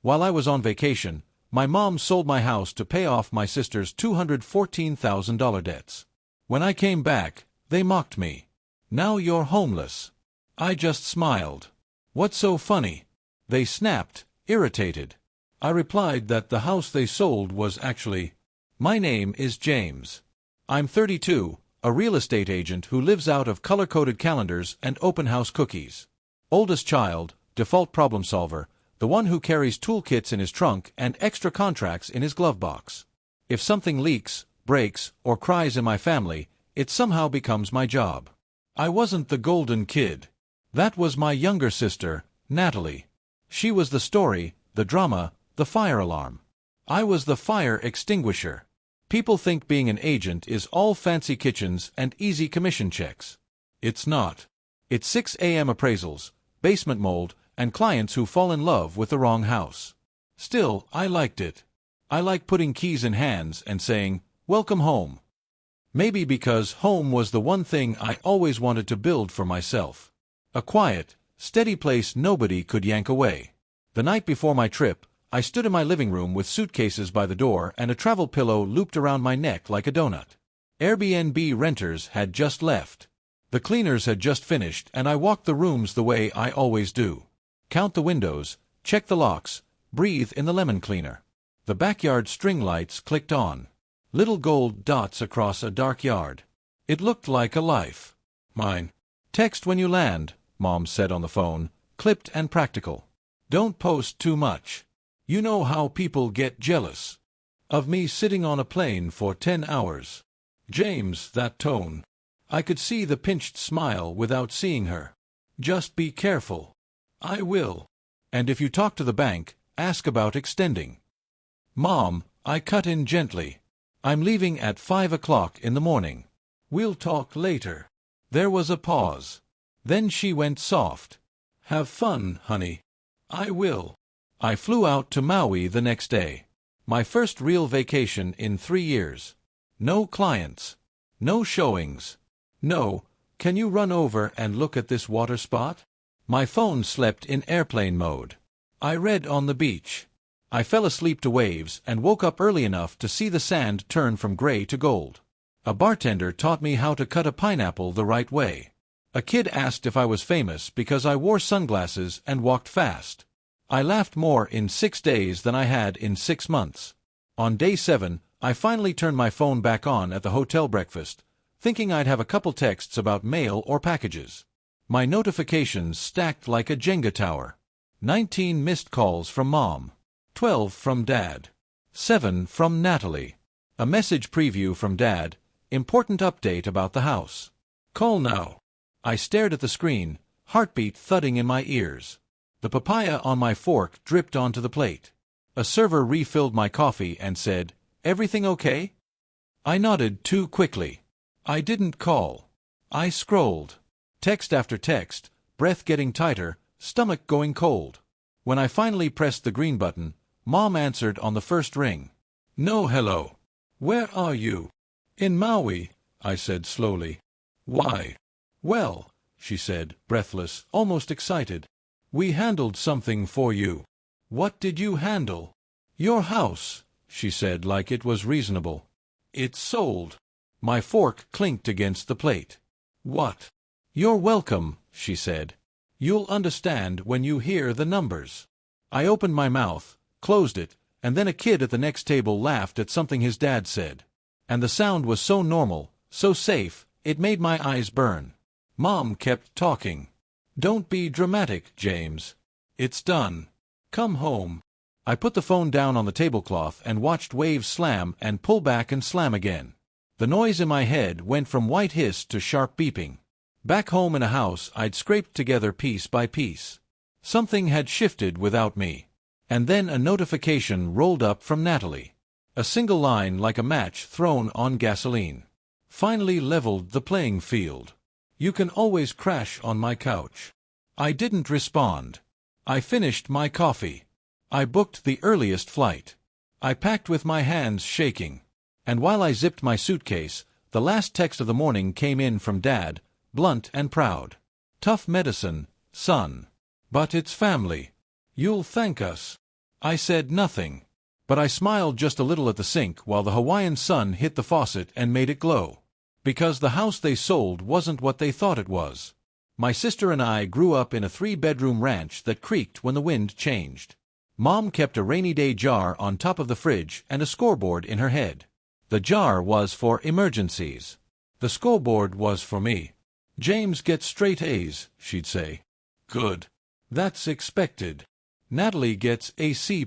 While I was on vacation, my mom sold my house to pay off my sister's $214,000 debts. When I came back, they mocked me. "Now you're homeless." I just smiled. "What's so funny?" They snapped, irritated. I replied that the house they sold was actually... My name is James. I'm 32, a real estate agent who lives out of color-coded calendars and open-house cookies. Oldest child, default problem solver, the one who carries toolkits in his trunk and extra contracts in his glove box. If something leaks, breaks, or cries in my family, it somehow becomes my job. I wasn't the golden kid. That was my younger sister, Natalie. She was the story, the drama, the fire alarm. I was the fire extinguisher. People think being an agent is all fancy kitchens and easy commission checks. It's not. It's 6 a.m. appraisals, basement mold, and clients who fall in love with the wrong house. Still, I liked it. I like putting keys in hands and saying, "Welcome home." Maybe because home was the one thing I always wanted to build for myself. A quiet, steady place nobody could yank away. The night before my trip, I stood in my living room with suitcases by the door and a travel pillow looped around my neck like a donut. Airbnb renters had just left. The cleaners had just finished, and I walked the rooms the way I always do. Count the windows, check the locks, breathe in the lemon cleaner. The backyard string lights clicked on. Little gold dots across a dark yard. It looked like a life. Mine. "Text when you land," Mom said on the phone, clipped and practical. "Don't post too much. You know how people get jealous of me sitting on a plane for 10 hours. James, that tone. I could see the pinched smile without seeing her. "Just be careful." "I will. And if you talk to the bank, ask about extending." "Mom," I cut in gently. "I'm leaving at 5 o'clock in the morning. We'll talk later." There was a pause. Then she went soft. "Have fun, honey." "I will." I flew out to Maui the next day. My first real vacation in 3 years. No clients. No showings. No, "Can you run over and look at this water spot?" My phone slept in airplane mode. I read on the beach. I fell asleep to waves and woke up early enough to see the sand turn from gray to gold. A bartender taught me how to cut a pineapple the right way. A kid asked if I was famous because I wore sunglasses and walked fast. I laughed more in 6 days than I had in 6 months. On day 7, I finally turned my phone back on at the hotel breakfast, thinking I'd have a couple texts about mail or packages. My notifications stacked like a Jenga tower. 19 missed calls from Mom. 12 from Dad. 7 from Natalie. A message preview from Dad. Important update about the house. Call now. I stared at the screen, heartbeat thudding in my ears. The papaya on my fork dripped onto the plate. A server refilled my coffee and said, "Everything okay?" I nodded too quickly. I didn't call. I scrolled. Text after text, breath getting tighter, stomach going cold. When I finally pressed the green button, Mom answered on the first ring. "No hello. Where are you?" "In Maui," I said slowly. "Why?" "Well," she said, breathless, almost excited. "We handled something for you." "What did you handle?" "Your house," she said like it was reasonable. "It's sold." My fork clinked against the plate. "What?" "You're welcome," she said. "You'll understand when you hear the numbers." I opened my mouth, closed it, and then a kid at the next table laughed at something his dad said. And the sound was so normal, so safe, it made my eyes burn. Mom kept talking. "Don't be dramatic, James. It's done. Come home." I put the phone down on the tablecloth and watched waves slam and pull back and slam again. The noise in my head went from white hiss to sharp beeping. Back home in a house I'd scraped together piece by piece. Something had shifted without me. And then a notification rolled up from Natalie. A single line like a match thrown on gasoline. Finally leveled the playing field. "You can always crash on my couch." I didn't respond. I finished my coffee. I booked the earliest flight. I packed with my hands shaking. And while I zipped my suitcase, the last text of the morning came in from Dad, blunt and proud. "Tough medicine, son. But it's family. You'll thank us." I said nothing. But I smiled just a little at the sink while the Hawaiian sun hit the faucet and made it glow. Because the house they sold wasn't what they thought it was. My sister and I grew up in a 3-bedroom ranch that creaked when the wind changed. Mom kept a rainy day jar on top of the fridge and a scoreboard in her head. The jar was for emergencies. The scoreboard was for me. James gets straight A's, she'd say. Good. That's expected. Natalie gets a C+.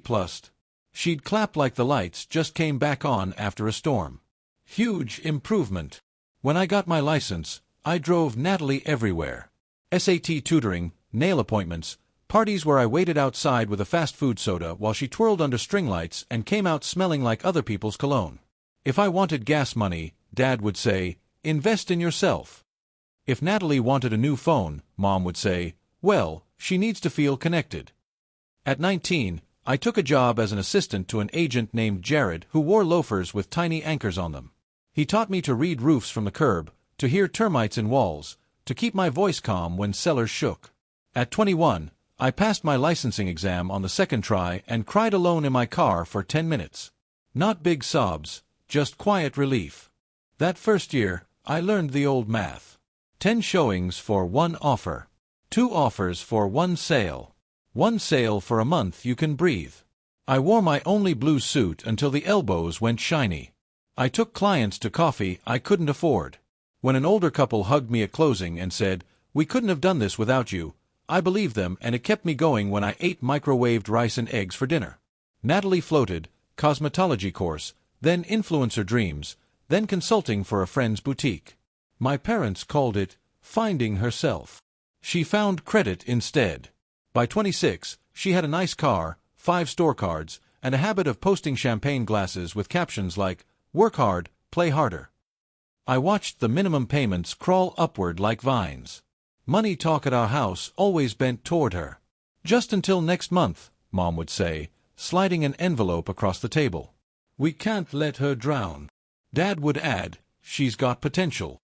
She'd clap like the lights just came back on after a storm. Huge improvement. When I got my license, I drove Natalie everywhere. SAT tutoring, nail appointments, parties where I waited outside with a fast food soda while she twirled under string lights and came out smelling like other people's cologne. If I wanted gas money, Dad would say, invest in yourself. If Natalie wanted a new phone, Mom would say, well, she needs to feel connected. At 19, I took a job as an assistant to an agent named Jared who wore loafers with tiny anchors on them. He taught me to read roofs from the curb, to hear termites in walls, to keep my voice calm when cellars shook. At 21, I passed my licensing exam on the second try and cried alone in my car for 10 minutes. Not big sobs, just quiet relief. That first year, I learned the old math. 10 showings for 1 offer. 2 offers for 1 sale. 1 sale for a month you can breathe. I wore my only blue suit until the elbows went shiny. I took clients to coffee I couldn't afford. When an older couple hugged me at closing and said, we couldn't have done this without you, I believed them and it kept me going when I ate microwaved rice and eggs for dinner. Natalie floated, cosmetology course, then influencer dreams, then consulting for a friend's boutique. My parents called it finding herself. She found credit instead. By 26, she had a nice car, 5 store cards, and a habit of posting champagne glasses with captions like, work hard, play harder. I watched the minimum payments crawl upward like vines. Money talk at our house always bent toward her. Just until next month, Mom would say, sliding an envelope across the table. We can't let her drown. Dad would add, she's got potential.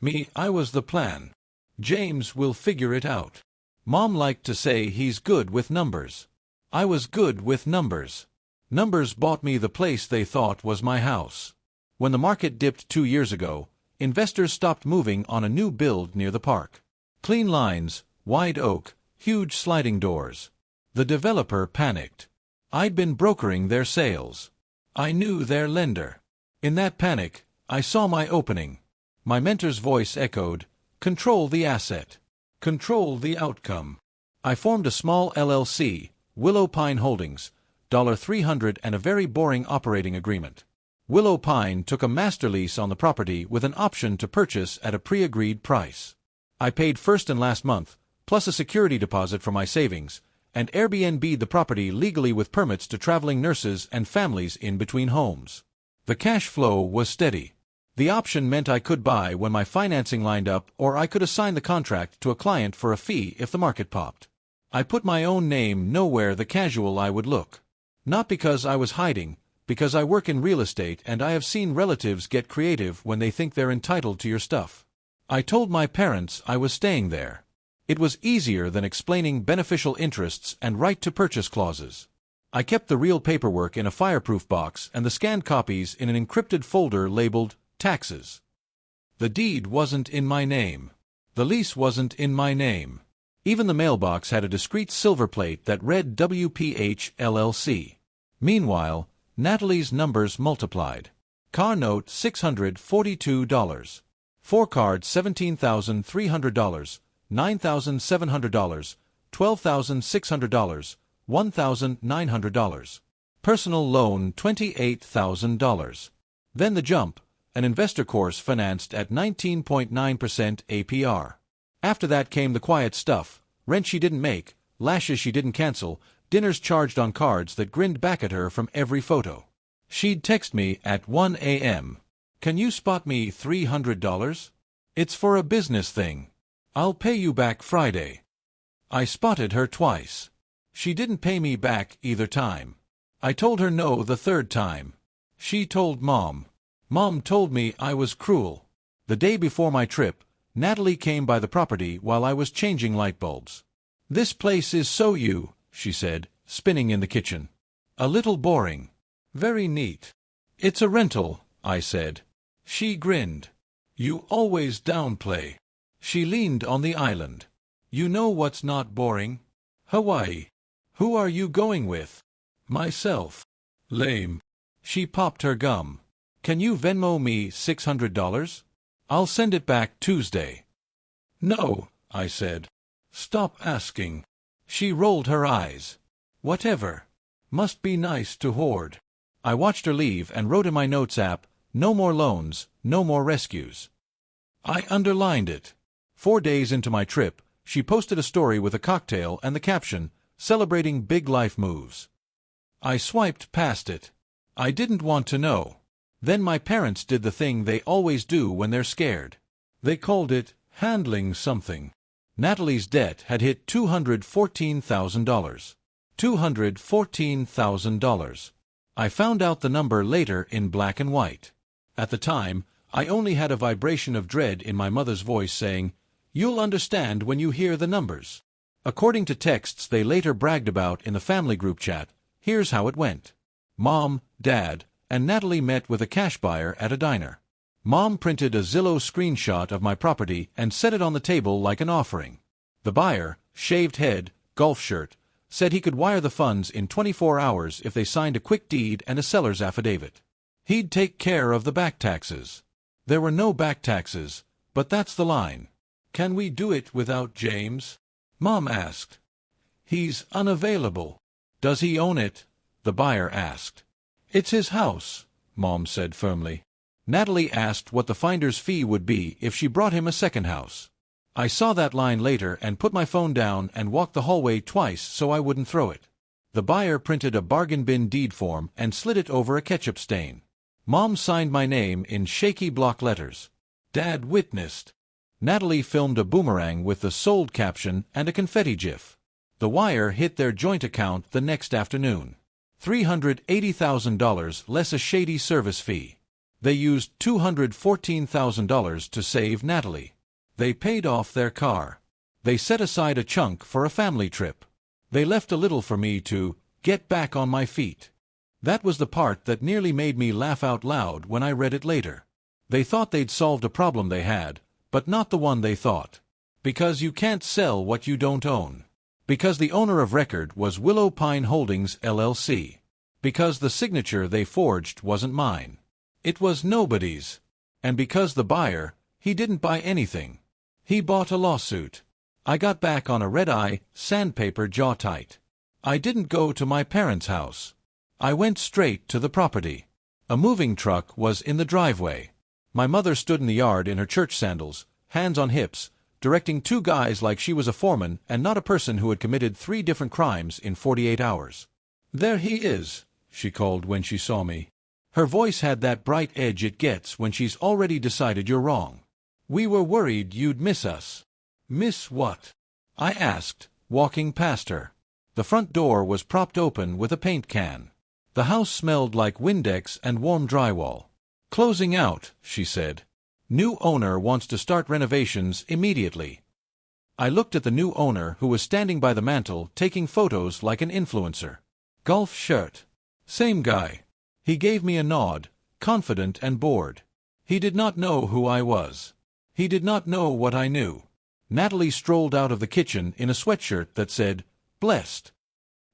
Me, I was the plan. James will figure it out. Mom liked to say he's good with numbers. I was good with numbers. Numbers bought me the place they thought was my house. When the market dipped 2 years ago, investors stopped moving on a new build near the park. Clean lines, wide oak, huge sliding doors. The developer panicked. I'd been brokering their sales. I knew their lender. In that panic, I saw my opening. My mentor's voice echoed, control the asset. Control the outcome. I formed a small LLC, Willow Pine Holdings, $300 and a very boring operating agreement. Willow Pine took a master lease on the property with an option to purchase at a pre-agreed price. I paid first and last month, plus a security deposit for my savings, and Airbnb'd the property legally with permits to traveling nurses and families in between homes. The cash flow was steady. The option meant I could buy when my financing lined up or I could assign the contract to a client for a fee if the market popped. I put my own name nowhere the casual eye would look. Not because I was hiding, because I work in real estate and I have seen relatives get creative when they think they're entitled to your stuff. I told my parents I was staying there. It was easier than explaining beneficial interests and right-to-purchase clauses. I kept the real paperwork in a fireproof box and the scanned copies in an encrypted folder labeled taxes. The deed wasn't in my name. The lease wasn't in my name. Even the mailbox had a discreet silver plate that read WPH LLC. Meanwhile, Natalie's numbers multiplied. Car note $642. 4 cards $17,300, $9,700, $12,600, $1,900. Personal loan $28,000. Then the jump, an investor course financed at 19.9% APR. After that came the quiet stuff, rent she didn't make, lashes she didn't cancel, dinners charged on cards that grinned back at her from every photo. She'd text me at 1 a.m. Can you spot me $300? It's for a business thing. I'll pay you back Friday. I spotted her twice. She didn't pay me back either time. I told her no the third time. She told Mom. Mom told me I was cruel. The day before my trip, Natalie came by the property while I was changing light bulbs. This place is so you, she said, spinning in the kitchen. A little boring. Very neat. It's a rental, I said. She grinned. You always downplay. She leaned on the island. You know what's not boring? Hawaii. Who are you going with? Myself. Lame. She popped her gum. Can you Venmo me $600? I'll send it back Tuesday. No, I said. Stop asking. She rolled her eyes. Whatever. Must be nice to hoard. I watched her leave and wrote in my notes app, no more loans, no more rescues. I underlined it. 4 days into my trip, she posted a story with a cocktail and the caption, celebrating big life moves. I swiped past it. I didn't want to know. Then my parents did the thing they always do when they're scared. They called it handling something. Natalie's debt had hit $214,000. $214,000. I found out the number later in black and white. At the time, I only had a vibration of dread in my mother's voice saying, "You'll understand when you hear the numbers." According to texts they later bragged about in the family group chat, here's how it went. Mom, Dad, and Natalie met with a cash buyer at a diner. Mom printed a Zillow screenshot of my property and set it on the table like an offering. The buyer, shaved head, golf shirt, said he could wire the funds in 24 hours if they signed a quick deed and a seller's affidavit. He'd take care of the back taxes. There were no back taxes, but that's the line. Can we do it without James? Mom asked. He's unavailable. Does he own it? The buyer asked. It's his house, Mom said firmly. Natalie asked what the finder's fee would be if she brought him a second house. I saw that line later and put my phone down and walked the hallway twice so I wouldn't throw it. The buyer printed a bargain bin deed form and slid it over a ketchup stain. Mom signed my name in shaky block letters. Dad witnessed. Natalie filmed a boomerang with the sold caption and a confetti gif. The wire hit their joint account the next afternoon. $380,000 less a shady service fee. They used $214,000 to save Natalie. They paid off their car. They set aside a chunk for a family trip. They left a little for me to get back on my feet. That was the part that nearly made me laugh out loud when I read it later. They thought they'd solved a problem they had, but not the one they thought. Because you can't sell what you don't own. Because the owner of record was Willow Pine Holdings, LLC. Because the signature they forged wasn't mine. It was nobody's. And because the buyer, he didn't buy anything. He bought a lawsuit. I got back on a red-eye, sandpaper jaw tight. I didn't go to my parents' house. I went straight to the property. A moving truck was in the driveway. My mother stood in the yard in her church sandals, hands on hips, directing 2 guys like she was a foreman and not a person who had committed 3 different crimes in 48 hours. "There he is," she called when she saw me. Her voice had that bright edge it gets when she's already decided you're wrong. "We were worried you'd miss us." "Miss what?" I asked, walking past her. The front door was propped open with a paint can. The house smelled like Windex and warm drywall. "Closing out," she said. "New owner wants to start renovations immediately." I looked at the new owner who was standing by the mantel taking photos like an influencer. Golf shirt. Same guy. He gave me a nod, confident and bored. He did not know who I was. He did not know what I knew. Natalie strolled out of the kitchen in a sweatshirt that said, "Blessed."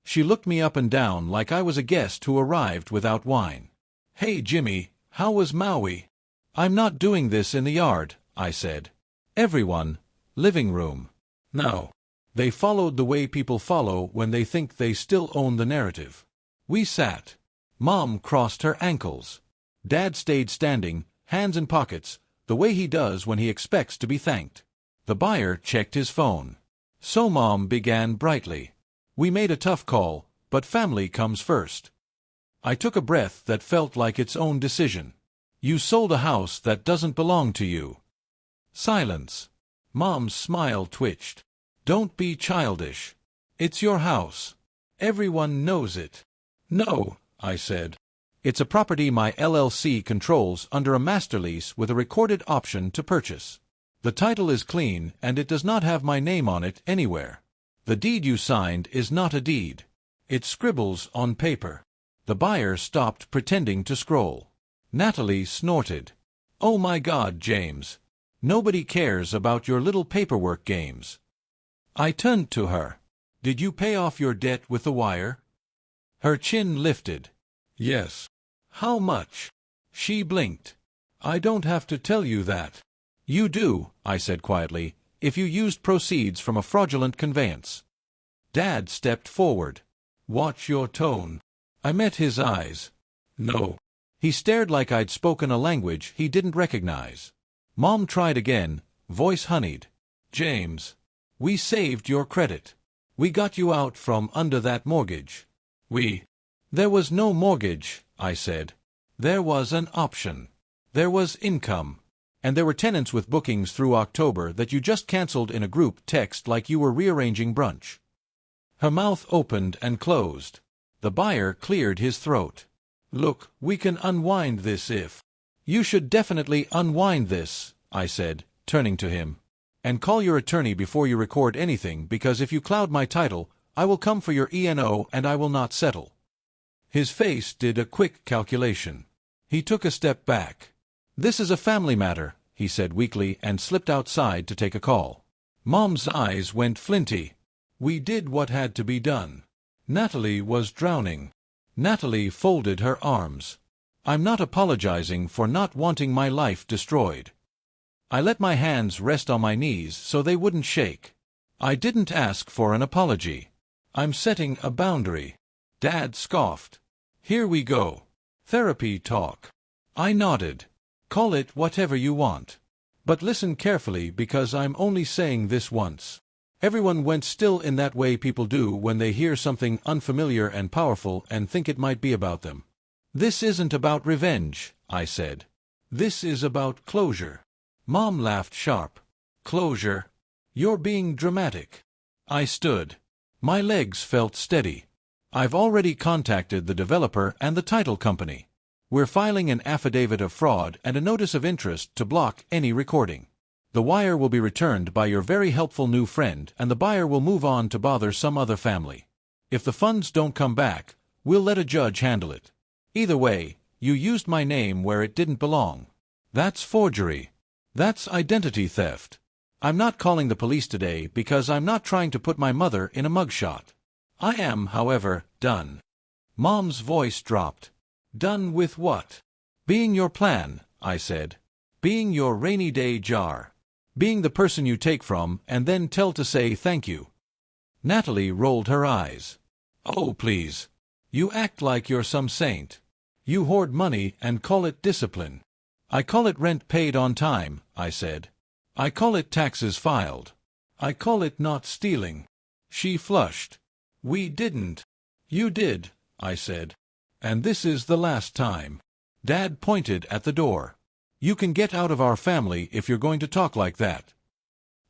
She looked me up and down like I was a guest who arrived without wine. "Hey Jimmy, how was Maui?" "I'm not doing this in the yard," I said. "Everyone, living room." No. They followed the way people follow when they think they still own the narrative. We sat. Mom crossed her ankles. Dad stayed standing, hands in pockets, the way he does when he expects to be thanked. The buyer checked his phone. So Mom began brightly. "We made a tough call, but family comes first." I took a breath that felt like its own decision. "You sold a house that doesn't belong to you." Silence. Mom's smile twitched. "Don't be childish. It's your house. Everyone knows it." "No," I said. "It's a property my LLC controls under a master lease with a recorded option to purchase. The title is clean and it does not have my name on it anywhere. The deed you signed is not a deed. It scribbles on paper." The buyer stopped pretending to scroll. Natalie snorted. "Oh my God, James. Nobody cares about your little paperwork games." I turned to her. "Did you pay off your debt with the wire?" Her chin lifted. "Yes." "How much?" She blinked. "I don't have to tell you that." "You do," I said quietly, "if you used proceeds from a fraudulent conveyance." Dad stepped forward. "Watch your tone." I met his eyes. "No." He stared like I'd spoken a language he didn't recognize. Mom tried again, voice honeyed. "James, we saved your credit. We got you out from under that mortgage." There was no mortgage," I said. "There was an option. There was income. And there were tenants with bookings through October that you just canceled in a group text like you were rearranging brunch." Her mouth opened and closed. The buyer cleared his throat. "Look, we can unwind this if—" "You should definitely unwind this," I said, turning to him. "And call your attorney before you record anything, because if you cloud my title, I will come for your E&O and I will not settle." His face did a quick calculation. He took a step back. "This is a family matter," he said weakly, and slipped outside to take a call. Mom's eyes went flinty. We did what had to be done. Natalie was drowning. Natalie folded her arms. "I'm not apologizing for not wanting my life destroyed." I let my hands rest on my knees so they wouldn't shake. "I didn't ask for an apology. I'm setting a boundary." Dad scoffed. "Here we go. Therapy talk." I nodded. "Call it whatever you want. But listen carefully, because I'm only saying this once." Everyone went still in that way people do when they hear something unfamiliar and powerful and think it might be about them. "This isn't about revenge," I said. "This is about closure." Mom laughed sharp. "Closure? You're being dramatic." I stood. My legs felt steady. "I've already contacted the developer and the title company. We're filing an affidavit of fraud and a notice of interest to block any recording. The wire will be returned by your very helpful new friend, and the buyer will move on to bother some other family. If the funds don't come back, we'll let a judge handle it. Either way, you used my name where it didn't belong. That's forgery. That's identity theft. I'm not calling the police today because I'm not trying to put my mother in a mugshot. I am, however, done." Mom's voice dropped. "Done with what?" "Being your plan," I said. "Being your rainy day jar. Being the person you take from and then tell to say thank you." Natalie rolled her eyes. "Oh, please. You act like you're some saint. You hoard money and call it discipline." "I call it rent paid on time," I said. "I call it taxes filed. I call it not stealing." She flushed. "We didn't." "You did," I said. "And this is the last time." Dad pointed at the door. "You can get out of our family if you're going to talk like that."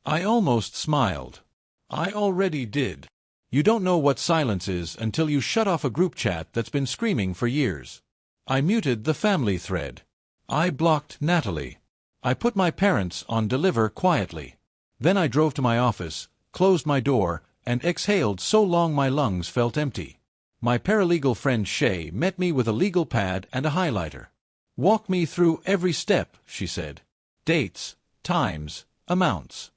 I almost smiled. "I already did. You don't know what silence is until you shut off a group chat that's been screaming for years." I muted the family thread. I blocked Natalie. I put my parents on deliver quietly. Then I drove to my office, closed my door, and exhaled so long my lungs felt empty. My paralegal friend Shay met me with a legal pad and a highlighter. "Walk me through every step," she said. "Dates, times, amounts."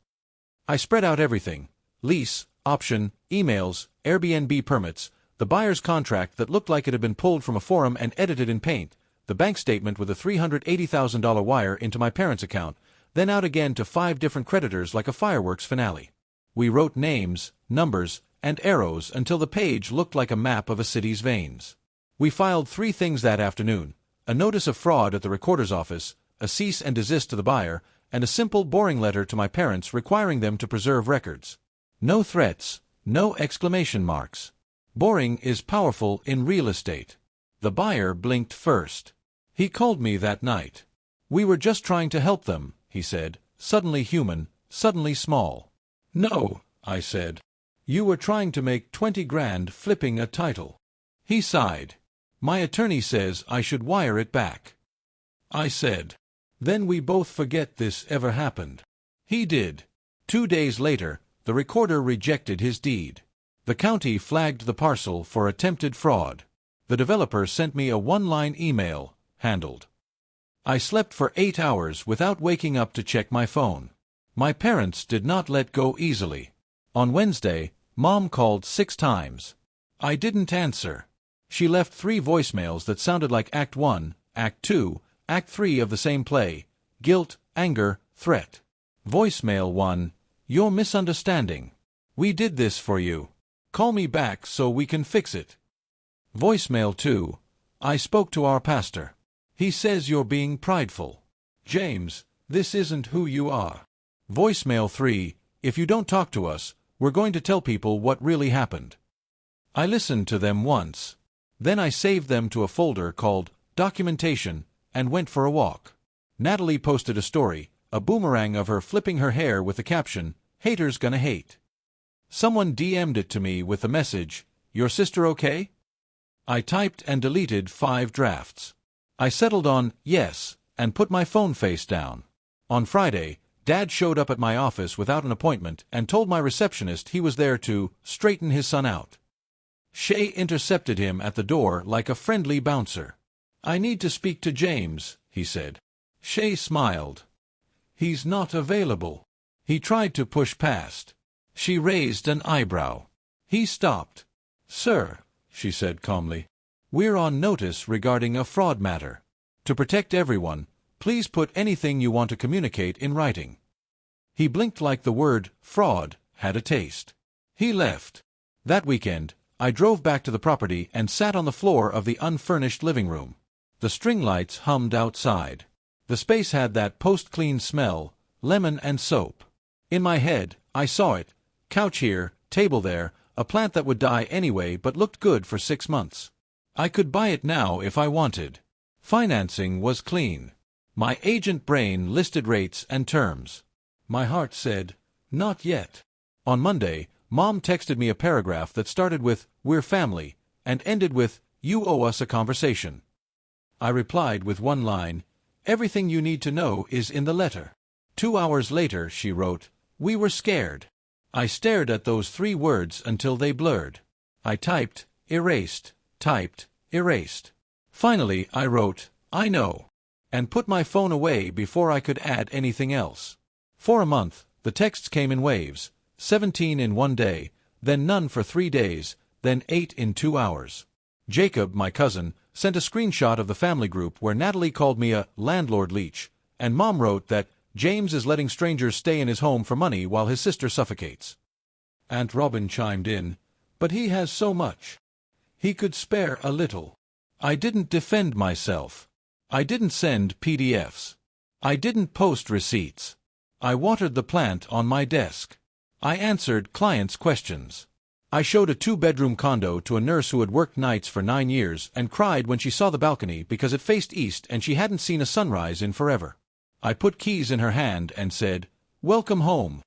I spread out everything: lease, option, emails, Airbnb permits, the buyer's contract that looked like it had been pulled from a forum and edited in Paint, the bank statement with a $380,000 wire into my parents' account, then out again to 5 different creditors like a fireworks finale. We wrote names, numbers, and arrows until the page looked like a map of a city's veins. We filed 3 things that afternoon: a notice of fraud at the recorder's office, a cease and desist to the buyer, and a simple, boring letter to my parents requiring them to preserve records. No threats, no exclamation marks. Boring is powerful in real estate. The buyer blinked first. He called me that night. "We were just trying to help them," he said, suddenly human, suddenly small. "No," I said. "You were trying to make 20 grand flipping a title." He sighed. "My attorney says I should wire it back." I said. "Then we both forget this ever happened." He did. 2 days later, the recorder rejected his deed. The county flagged the parcel for attempted fraud. The developer sent me a one-line email, handled. I slept for 8 hours without waking up to check my phone. My parents did not let go easily. On Wednesday, Mom called 6 times. I didn't answer. She left 3 voicemails that sounded like Act 1, Act 2, Act 3 of the same play: guilt, anger, threat. Voicemail 1: You're misunderstanding. We did this for you. Call me back so we can fix it. Voicemail 2: I spoke to our pastor. He says you're being prideful. James, this isn't who you are. Voicemail 3: If you don't talk to us, we're going to tell people what really happened. I listened to them once. Then I saved them to a folder called Documentation and went for a walk. Natalie posted a story, a boomerang of her flipping her hair with the caption, "Haters gonna hate." Someone DM'd it to me with the message, "Your sister okay?" I typed and deleted 5 drafts. I settled on yes and put my phone face down. On Friday, Dad showed up at my office without an appointment and told my receptionist he was there to straighten his son out. Shay intercepted him at the door like a friendly bouncer. "I need to speak to James," he said. Shay smiled. "He's not available." He tried to push past. She raised an eyebrow. He stopped. "Sir," she said calmly, "we're on notice regarding a fraud matter. To protect everyone, please put anything you want to communicate in writing." He blinked like the word fraud had a taste. He left. That weekend, I drove back to the property and sat on the floor of the unfurnished living room. The string lights hummed outside. The space had that post-clean smell, lemon and soap. In my head, I saw it: couch here, table there, a plant that would die anyway but looked good for 6 months. I could buy it now if I wanted. Financing was clean. My agent brain listed rates and terms. My heart said, not yet. On Monday, Mom texted me a paragraph that started with, "We're family," and ended with, "You owe us a conversation." I replied with one line, "Everything you need to know is in the letter." 2 hours later, she wrote, "We were scared." I stared at those 3 words until they blurred. I typed, erased, typed, erased. Finally, I wrote, "I know," and put my phone away before I could add anything else. For a month, the texts came in waves, 17 in one day, then none for 3 days, then 8 in 2 hours. Jacob, my cousin, sent a screenshot of the family group where Natalie called me a landlord leech, and Mom wrote that James is letting strangers stay in his home for money while his sister suffocates. Aunt Robin chimed in, "But he has so much. He could spare a little." I didn't defend myself. I didn't send PDFs. I didn't post receipts. I watered the plant on my desk. I answered clients' questions. I showed a 2-bedroom condo to a nurse who had worked nights for 9 years and cried when she saw the balcony because it faced east and she hadn't seen a sunrise in forever. I put keys in her hand and said, "Welcome home."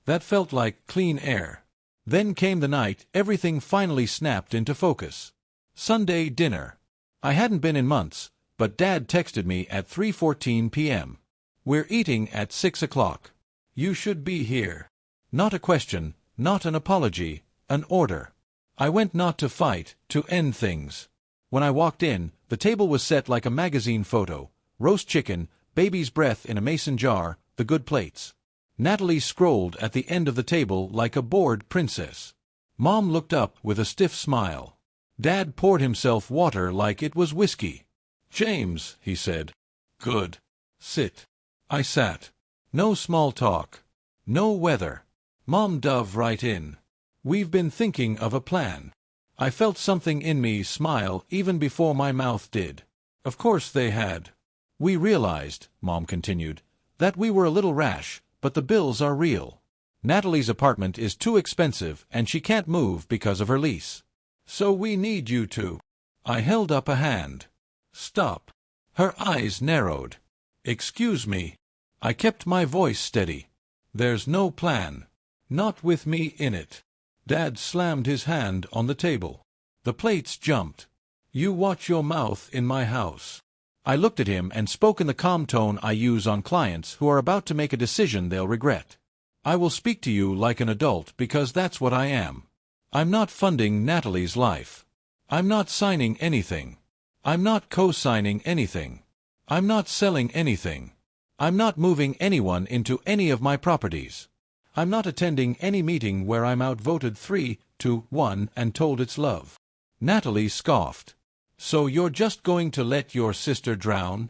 That felt like clean air. Then came the night everything finally snapped into focus. Sunday dinner. I hadn't been in months, but Dad texted me at 3:14 p.m. "We're eating at 6 o'clock. You should be here." Not a question, not an apology, an order. I went not to fight, to end things. When I walked in, the table was set like a magazine photo: roast chicken, baby's breath in a mason jar, the good plates. Natalie scrolled at the end of the table like a bored princess. Mom looked up with a stiff smile. Dad poured himself water like it was whiskey. "James," he said. "Good. Sit." I sat. No small talk. No weather. Mom dove right in. "We've been thinking of a plan." I felt something in me smile even before my mouth did. Of course they had. "We realized," Mom continued, "that we were a little rash, but the bills are real. Natalie's apartment is too expensive and she can't move because of her lease. So we need you to." I held up a hand. "Stop." Her eyes narrowed. "Excuse me." I kept my voice steady. "There's no plan. Not with me in it." Dad slammed his hand on the table. The plates jumped. "You watch your mouth in my house." I looked at him and spoke in the calm tone I use on clients who are about to make a decision they'll regret. "I will speak to you like an adult because that's what I am. I'm not funding Natalie's life. I'm not signing anything. I'm not co-signing anything. I'm not selling anything. I'm not moving anyone into any of my properties. I'm not attending any meeting where I'm outvoted 3-1 and told it's love. Natalie scoffed. So you're just going to let your sister drown?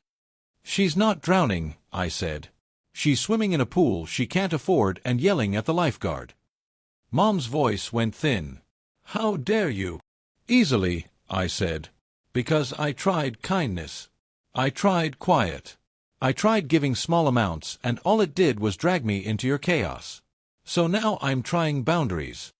She's not drowning, I said. She's swimming in a pool she can't afford and yelling at the lifeguard. Mom's voice went thin. How dare you? Easily, I said. Because I tried kindness. I tried quiet. I tried giving small amounts, and all it did was drag me into your chaos. So now I'm trying boundaries.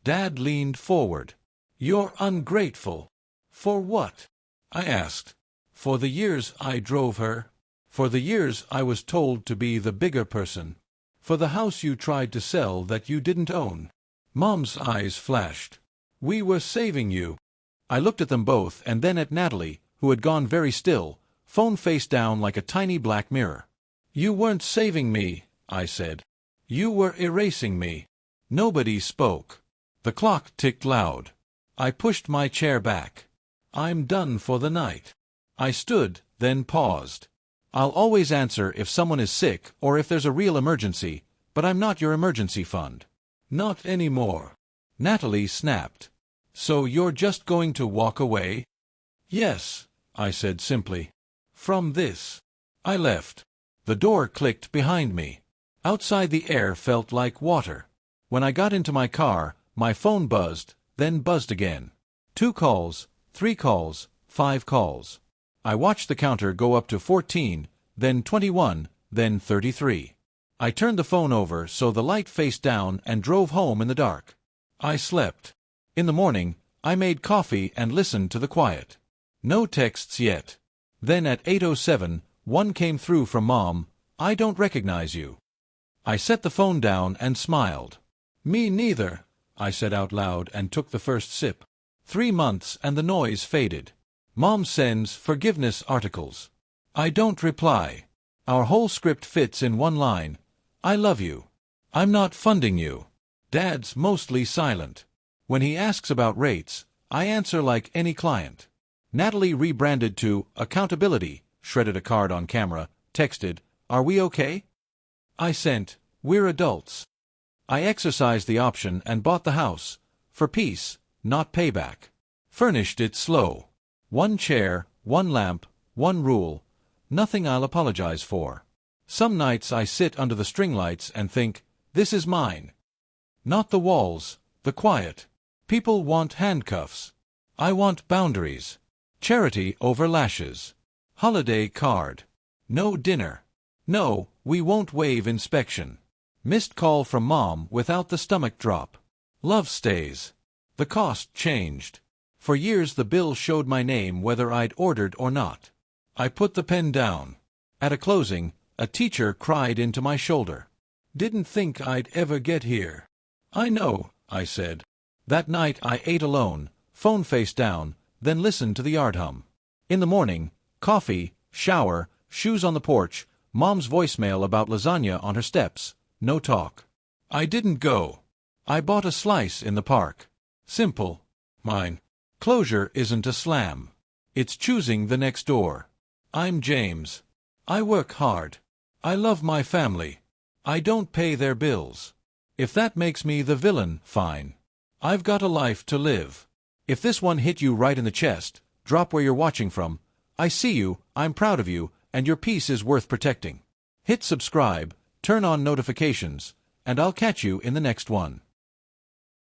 Dad leaned forward. You're ungrateful. For what? I asked. For the years I drove her. For the years I was told to be the bigger person. For the house you tried to sell that you didn't own. Mom's eyes flashed. We were saving you. I looked at them both and then at Natalie, who had gone very still, phone face down like a tiny black mirror. You weren't saving me, I said. You were erasing me. Nobody spoke. The clock ticked loud. I pushed my chair back. I'm done for the night. I stood, then paused. I'll always answer if someone is sick or if there's a real emergency, but I'm not your emergency fund. Not anymore. Natalie snapped. So you're just going to walk away? Yes, I said simply. From this. I left. The door clicked behind me. Outside the air felt like water. When I got into my car, my phone buzzed, then buzzed again. 2 calls, 3 calls, 5 calls. I watched the counter go up to 14, then 21, then 33. I turned the phone over so the light faced down and drove home in the dark. I slept. In the morning, I made coffee and listened to the quiet. No texts yet. Then at 8:07, one came through from Mom. I don't recognize you. I set the phone down and smiled. Me neither, I said out loud and took the first sip. 3 months and the noise faded. Mom sends forgiveness articles. I don't reply. Our whole script fits in one line. I love you. I'm not funding you. Dad's mostly silent. When he asks about rates, I answer like any client. Natalie rebranded to accountability, shredded a card on camera, texted, Are we okay? I sent, We're adults. I exercised the option and bought the house. For peace, not payback. Furnished it slow. 1 chair, 1 lamp, 1 rule. Nothing I'll apologize for. Some nights I sit under the string lights and think, this is mine. Not the walls, the quiet. People want handcuffs. I want boundaries. Charity over lashes. Holiday card. No dinner. No, we won't waive inspection. Missed call from Mom without the stomach drop. Love stays. The cost changed. For years the bill showed my name whether I'd ordered or not. I put the pen down. At a closing, a teacher cried into my shoulder. Didn't think I'd ever get here. I know, I said. That night I ate alone, phone face down, then listened to the yard hum. In the morning, coffee, shower, shoes on the porch, Mom's voicemail about lasagna on her steps. No talk. I didn't go. I bought a slice in the park. Simple. Mine. Closure isn't a slam. It's choosing the next door. I'm James. I work hard. I love my family. I don't pay their bills. If that makes me the villain, fine. I've got a life to live. If this one hit you right in the chest, drop where you're watching from. I see you, I'm proud of you, and your peace is worth protecting. Hit subscribe, turn on notifications, and I'll catch you in the next one.